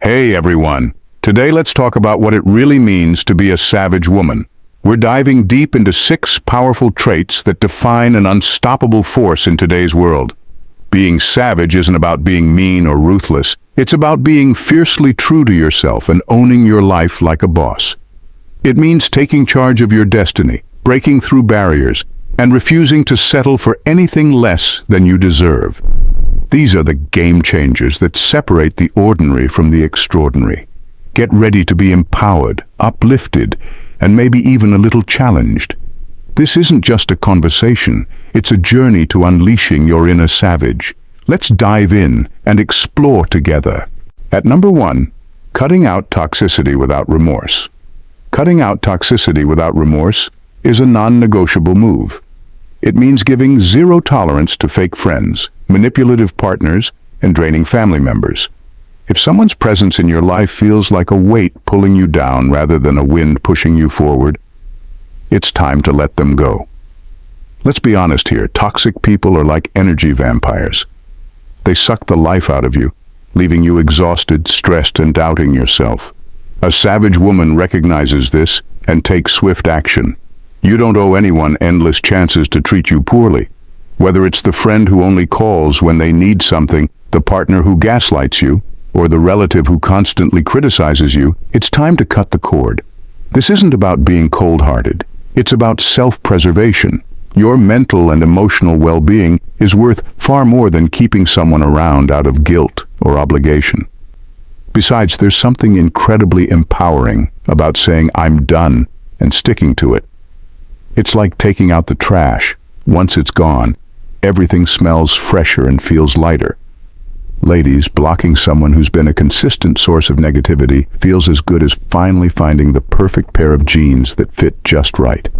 Hey everyone, today let's talk about what it really means to be a savage woman. We're diving deep into 6 powerful traits that define an unstoppable force in today's world. Being savage isn't about being mean or ruthless, it's about being fiercely true to yourself and owning your life like a boss. It means taking charge of your destiny, breaking through barriers, and refusing to settle for anything less than you deserve. These are the game changers that separate the ordinary from the extraordinary. Get ready to be empowered, uplifted, and maybe even a little challenged. This isn't just a conversation, it's a journey to unleashing your inner savage. Let's dive in and explore together. At number 1, cutting out toxicity without remorse. Cutting out toxicity without remorse is a non-negotiable move. It means giving zero tolerance to fake friends, manipulative partners, and draining family members. If someone's presence in your life feels like a weight pulling you down rather than a wind pushing you forward, it's time to let them go. Let's be honest here, toxic people are like energy vampires. They suck the life out of you, leaving you exhausted, stressed, and doubting yourself. A savage woman recognizes this and takes swift action. You don't owe anyone endless chances to treat you poorly. Whether it's the friend who only calls when they need something, the partner who gaslights you, or the relative who constantly criticizes you, it's time to cut the cord. This isn't about being cold-hearted. It's about self-preservation. Your mental and emotional well-being is worth far more than keeping someone around out of guilt or obligation. Besides, there's something incredibly empowering about saying, "I'm done," and sticking to it. It's like taking out the trash. Once it's gone, everything smells fresher and feels lighter. Ladies, blocking someone who's been a consistent source of negativity feels as good as finally finding the perfect pair of jeans that fit just right.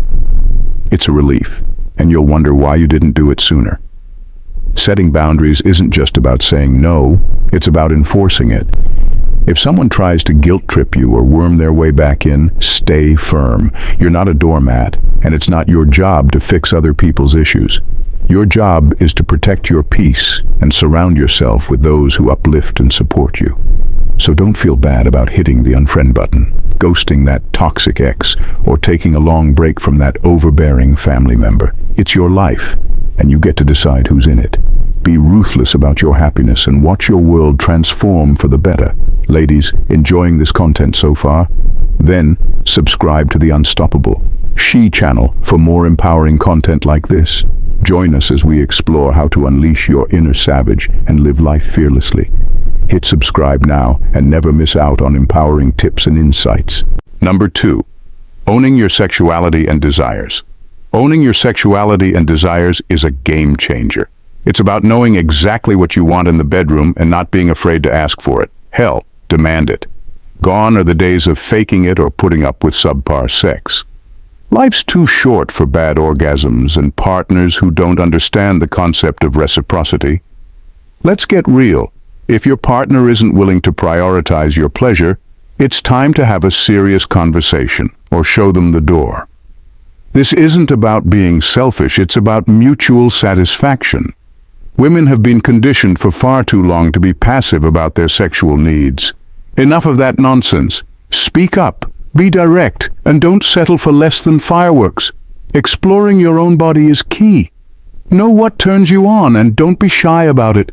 It's a relief, and you'll wonder why you didn't do it sooner. Setting boundaries isn't just about saying no, it's about enforcing it. If someone tries to guilt trip you or worm their way back in, stay firm. You're not a doormat, and it's not your job to fix other people's issues. Your job is to protect your peace and surround yourself with those who uplift and support you. So don't feel bad about hitting the unfriend button, ghosting that toxic ex, or taking a long break from that overbearing family member. It's your life, and you get to decide who's in it. Be ruthless about your happiness and watch your world transform for the better. Ladies, enjoying this content so far? Then subscribe to the Unstoppable She channel for more empowering content like this. Join us as we explore how to unleash your inner savage and live life fearlessly. Hit subscribe now and never miss out on empowering tips and insights. Number 2, owning your sexuality and desires. Owning your sexuality and desires is a game changer. It's about knowing exactly what you want in the bedroom and not being afraid to ask for it. Hell, demand it. Gone are the days of faking it or putting up with subpar sex. Life's too short for bad orgasms and partners who don't understand the concept of reciprocity. Let's get real. If your partner isn't willing to prioritize your pleasure, it's time to have a serious conversation or show them the door. This isn't about being selfish, it's about mutual satisfaction. Women have been conditioned for far too long to be passive about their sexual needs. Enough of that nonsense. Speak up, be direct, and don't settle for less than fireworks. Exploring your own body is key. Know what turns you on and don't be shy about it.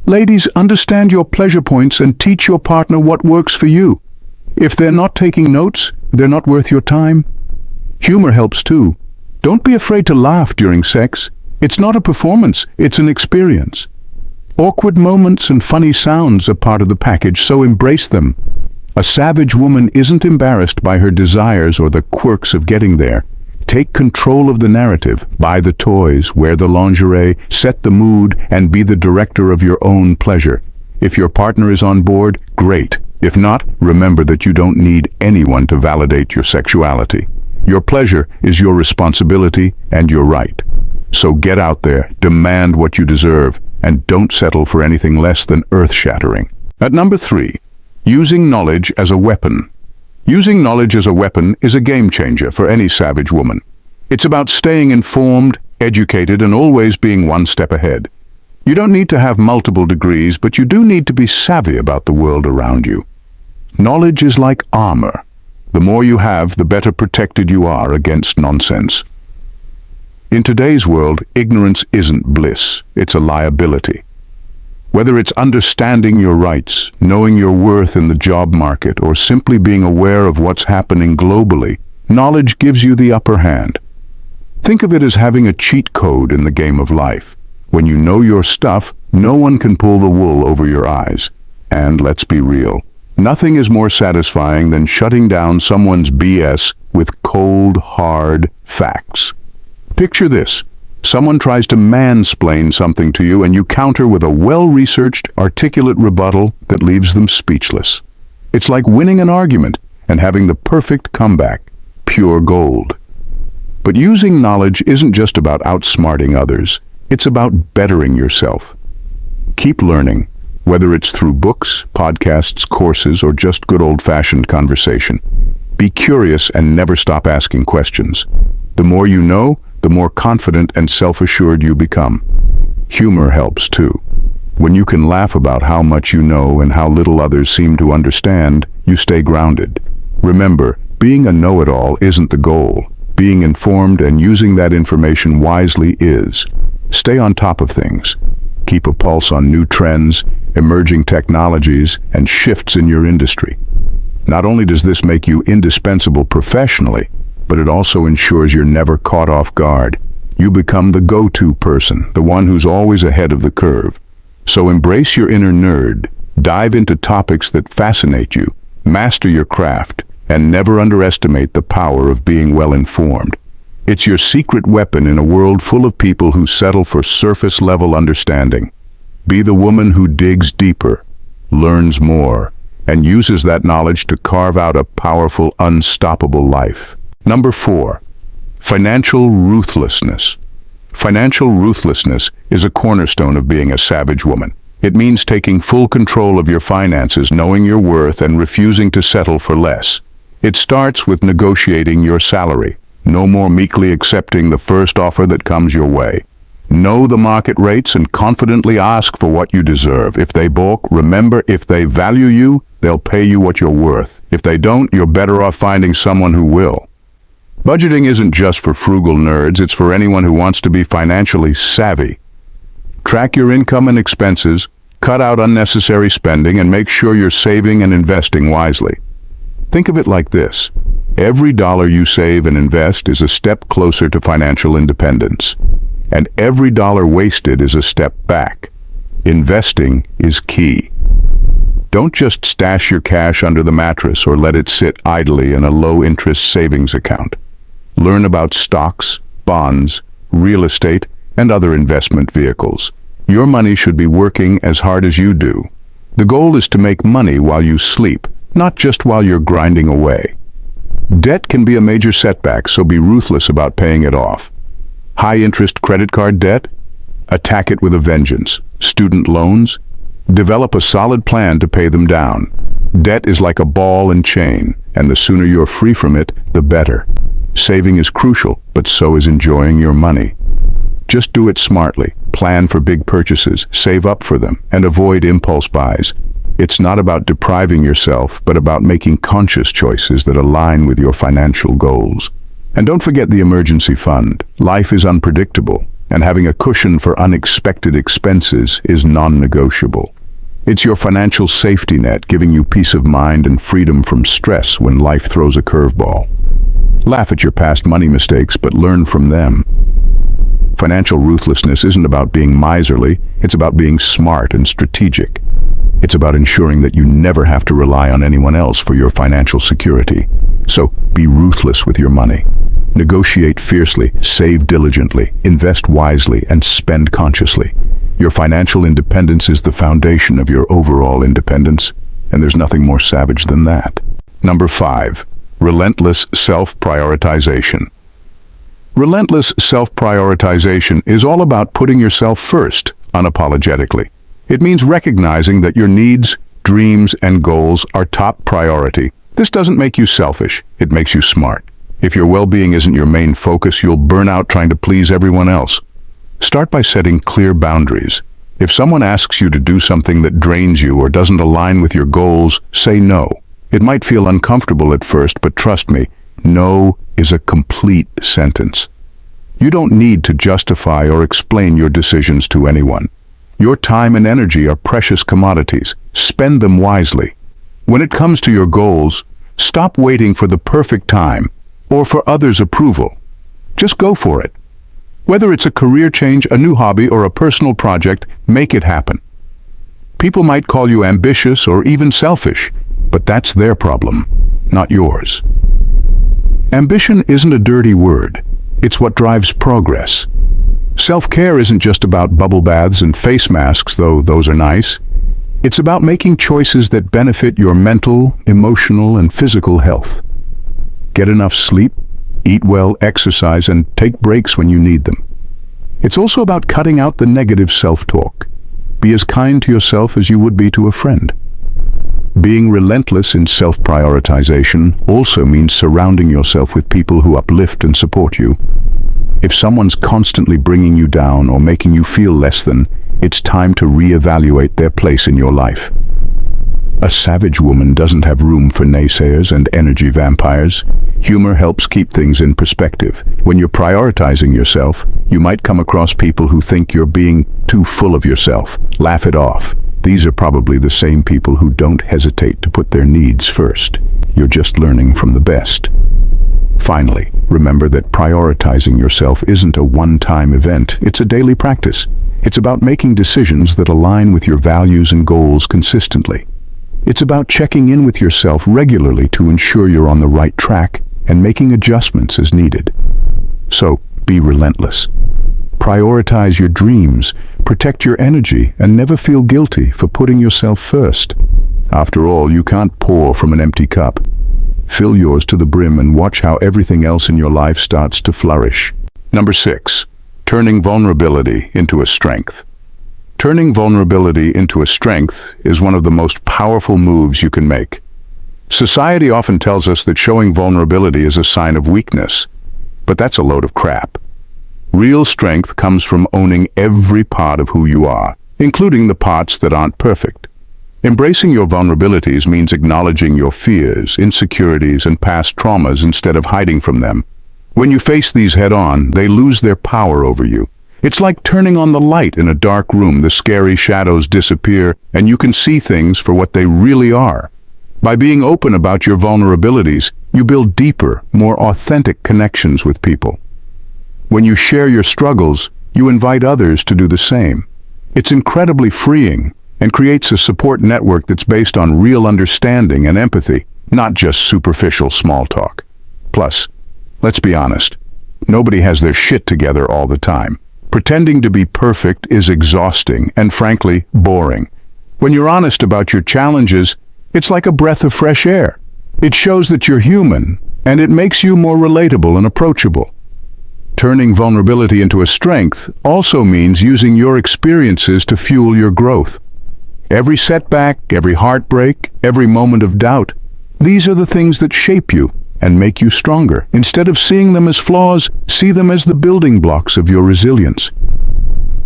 Ladies, understand your pleasure points and teach your partner what works for you. If they're not taking notes, they're not worth your time. Humor helps too. Don't be afraid to laugh during sex. It's not a performance, it's an experience. Awkward moments and funny sounds are part of the package, so embrace them. A savage woman isn't embarrassed by her desires or the quirks of getting there. Take control of the narrative, buy the toys, wear the lingerie, set the mood, and be the director of your own pleasure. If your partner is on board, great. If not, remember that you don't need anyone to validate your sexuality. Your pleasure is your responsibility and your right. So get out there, demand what you deserve, and don't settle for anything less than earth-shattering. At number 3, using knowledge as a weapon. Using knowledge as a weapon is a game changer for any savage woman. It's about staying informed, educated, and always being one step ahead. You don't need to have multiple degrees, but you do need to be savvy about the world around you. Knowledge is like armor. The more you have, the better protected you are against nonsense. In today's world, ignorance isn't bliss, it's a liability. Whether it's understanding your rights, knowing your worth in the job market, or simply being aware of what's happening globally, knowledge gives you the upper hand. Think of it as having a cheat code in the game of life. When you know your stuff, no one can pull the wool over your eyes. And let's be real, nothing is more satisfying than shutting down someone's BS with cold, hard facts. Picture this. Someone tries to mansplain something to you and you counter with a well-researched, articulate rebuttal that leaves them speechless. It's like winning an argument and having the perfect comeback. Pure gold. But using knowledge isn't just about outsmarting others. It's about bettering yourself. Keep learning, whether it's through books, podcasts, courses, or just good old-fashioned conversation. Be curious and never stop asking questions. The more you know, the more confident and self-assured you become. Humor helps too. When you can laugh about how much you know and how little others seem to understand, you stay grounded. Remember, being a know-it-all isn't the goal. Being informed and using that information wisely is. Stay on top of things. Keep a pulse on new trends, emerging technologies, and shifts in your industry. Not only does this make you indispensable professionally, but it also ensures you're never caught off guard. You become the go-to person, the one who's always ahead of the curve. So embrace your inner nerd, dive into topics that fascinate you, master your craft, and never underestimate the power of being well-informed. It's your secret weapon in a world full of people who settle for surface-level understanding. Be the woman who digs deeper, learns more, and uses that knowledge to carve out a powerful, unstoppable life. Number 4, financial ruthlessness. Financial ruthlessness is a cornerstone of being a savage woman. It means taking full control of your finances, knowing your worth, and refusing to settle for less. It starts with negotiating your salary. No more meekly accepting the first offer that comes your way. Know the market rates and confidently ask for what you deserve. If they balk, remember, if they value you, they'll pay you what you're worth. If they don't, you're better off finding someone who will. Budgeting isn't just for frugal nerds, it's for anyone who wants to be financially savvy. Track your income and expenses, cut out unnecessary spending, and make sure you're saving and investing wisely. Think of it like this. Every dollar you save and invest is a step closer to financial independence. And every dollar wasted is a step back. Investing is key. Don't just stash your cash under the mattress or let it sit idly in a low-interest savings account. Learn about stocks, bonds, real estate, and other investment vehicles. Your money should be working as hard as you do. The goal is to make money while you sleep, not just while you're grinding away. Debt can be a major setback, so be ruthless about paying it off. High-interest credit card debt? Attack it with a vengeance. Student loans? Develop a solid plan to pay them down. Debt is like a ball and chain, and the sooner you're free from it, the better. Saving is crucial, but so is enjoying your money. Just do it smartly. Plan for big purchases, save up for them, and avoid impulse buys. It's not about depriving yourself, but about making conscious choices that align with your financial goals. And don't forget the emergency fund. Life is unpredictable, and having a cushion for unexpected expenses is non-negotiable. It's your financial safety net, giving you peace of mind and freedom from stress when life throws a curveball. Laugh at your past money mistakes, but learn from them. Financial ruthlessness isn't about being miserly, it's about being smart and strategic. It's about ensuring that you never have to rely on anyone else for your financial security. So, be ruthless with your money. Negotiate fiercely, save diligently, invest wisely, and spend consciously. Your financial independence is the foundation of your overall independence, and there's nothing more savage than that. Number 5, relentless self-prioritization. Relentless self-prioritization is all about putting yourself first, unapologetically. It means recognizing that your needs, dreams, and goals are top priority. This doesn't make you selfish, it makes you smart. If your well-being isn't your main focus, you'll burn out trying to please everyone else. Start by setting clear boundaries. If someone asks you to do something that drains you or doesn't align with your goals, say no. It might feel uncomfortable at first, but trust me, no is a complete sentence. You don't need to justify or explain your decisions to anyone. Your time and energy are precious commodities. Spend them wisely. When it comes to your goals, stop waiting for the perfect time or for others' approval. Just go for it. Whether it's a career change, a new hobby, or a personal project, make it happen. People might call you ambitious or even selfish, but that's their problem, not yours. Ambition isn't a dirty word. It's what drives progress. Self-care isn't just about bubble baths and face masks, though those are nice. It's about making choices that benefit your mental, emotional, and physical health. Get enough sleep, eat well, exercise, and take breaks when you need them. It's also about cutting out the negative self-talk. Be as kind to yourself as you would be to a friend. Being relentless in self-prioritization also means surrounding yourself with people who uplift and support you. If someone's constantly bringing you down or making you feel less than, it's time to reevaluate their place in your life. A savage woman doesn't have room for naysayers and energy vampires. Humor helps keep things in perspective. When you're prioritizing yourself, you might come across people who think you're being too full of yourself. Laugh it off. These are probably the same people who don't hesitate to put their needs first. You're just learning from the best. Finally, remember that prioritizing yourself isn't a one-time event. It's a daily practice. It's about making decisions that align with your values and goals consistently. It's about checking in with yourself regularly to ensure you're on the right track and making adjustments as needed. So, be relentless. Prioritize your dreams, protect your energy, and never feel guilty for putting yourself first. After all, you can't pour from an empty cup. Fill yours to the brim and watch how everything else in your life starts to flourish. Number 6, turning vulnerability into a strength. Turning vulnerability into a strength is one of the most powerful moves you can make. Society often tells us that showing vulnerability is a sign of weakness, but that's a load of crap. Real strength comes from owning every part of who you are, including the parts that aren't perfect. Embracing your vulnerabilities means acknowledging your fears, insecurities, and past traumas instead of hiding from them. When you face these head-on, they lose their power over you. It's like turning on the light in a dark room. The scary shadows disappear, and you can see things for what they really are. By being open about your vulnerabilities, you build deeper, more authentic connections with people. When you share your struggles, you invite others to do the same. It's incredibly freeing and creates a support network that's based on real understanding and empathy, not just superficial small talk. Plus, let's be honest, nobody has their shit together all the time. Pretending to be perfect is exhausting and, frankly, boring. When you're honest about your challenges, it's like a breath of fresh air. It shows that you're human, and it makes you more relatable and approachable. Turning vulnerability into a strength also means using your experiences to fuel your growth. Every setback, every heartbreak, every moment of doubt, these are the things that shape you and make you stronger. Instead of seeing them as flaws, see them as the building blocks of your resilience.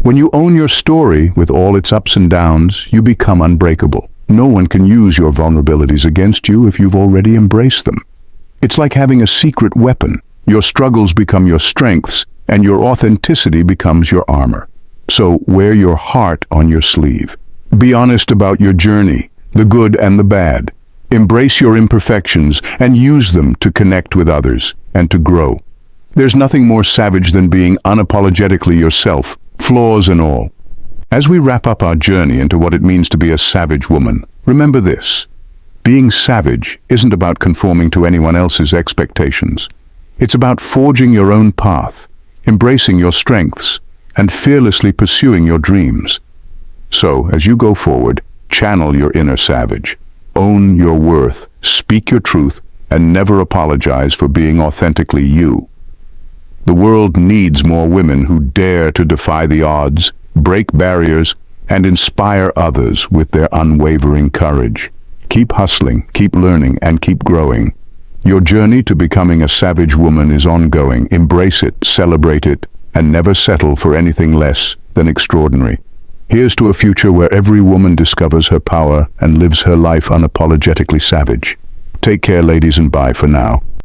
When you own your story with all its ups and downs, you become unbreakable. No one can use your vulnerabilities against you if you've already embraced them. It's like having a secret weapon. Your struggles become your strengths, and your authenticity becomes your armor. So wear your heart on your sleeve. Be honest about your journey, the good and the bad. Embrace your imperfections and use them to connect with others and to grow. There's nothing more savage than being unapologetically yourself, flaws and all. As we wrap up our journey into what it means to be a savage woman, remember this. Being savage isn't about conforming to anyone else's expectations. It's about forging your own path, embracing your strengths, and fearlessly pursuing your dreams. So, as you go forward, channel your inner savage. Own your worth, speak your truth, and never apologize for being authentically you. The world needs more women who dare to defy the odds, break barriers, and inspire others with their unwavering courage. Keep hustling, keep learning, and keep growing. Your journey to becoming a savage woman is ongoing. Embrace it, celebrate it, and never settle for anything less than extraordinary. Here's to a future where every woman discovers her power and lives her life unapologetically savage. Take care, ladies, and bye for now.